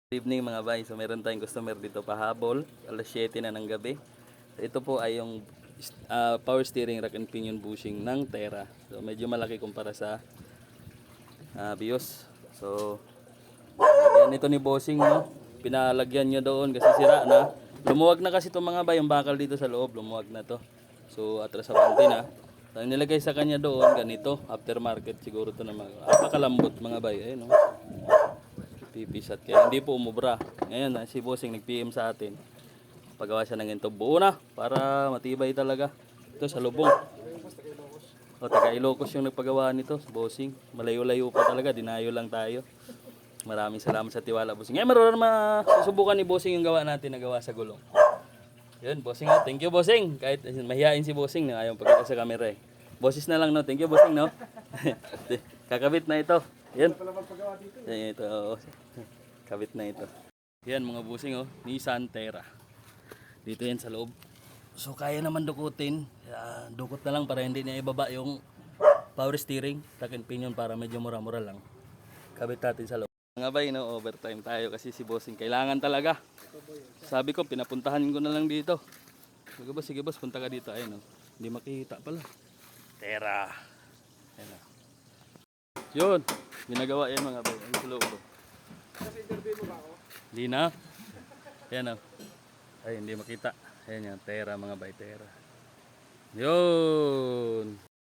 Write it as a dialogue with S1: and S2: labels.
S1: Good evening mga bay. So meron tayong customer dito pahabol. Alas 7 na ng gabi. So, ito po ay yung power steering rack and pinion bushing ng Terra. So medyo malaki kumpara sa Vios. So yan ito ni bossing, no. Pinalagyan niya doon kasi sira na. Lumuwag na kasi itong mga bay, yung bakal dito sa loob, lumuwag na to. So atrasabante na. So nilagay sa kanya doon ganito, aftermarket siguro to na napakalambot mga bay. Ayun, no. Pipisat kaya hindi po umubra. Ngayon si bossing nag-PM sa atin. Pagawa siya ng ganito. Buo na para matibay talaga. Ito sa lubong. O taga Ilocos yung nagpagawa nito, bossing. Malayo-layo pa talaga, dinayo lang tayo. Maraming salamat sa tiwala, bossing. Ngayon maroon masusubukan ni bossing yung gawa natin na gawa sa gulong. Yun, bossing, ha. Thank you, bossing. Kahit mahihain si bossing, no? Ayaw pagkita sa camera eh. Bosses na lang, no. Thank you, bossing, no. Kakabit na ito. Yan. Ito. Kabit na ito. Yan mga bossing, oh. Nissan Terra. Dito yan sa loob. So kaya naman dukutin. Dukot na lang para hindi niya ibaba yung power steering, rack and pinion para medyo mura-mura lang. Kabit natin sa loob. Mga bay, no, overtime tayo kasi si bossing kailangan talaga. Sabi ko pinapuntahan ko na lang dito. Sige boss, punta ka dito. Ayun, no. Hindi makita pala. Terra. Ayun, no. Yun, ginagawa yan mga bay. Ayun sa loob.
S2: Kasi interview mo ba ako?
S1: Hindi na. Ayan, no. Ay, hindi makita. Ayan yan, Terra mga bay, Terra. Yun.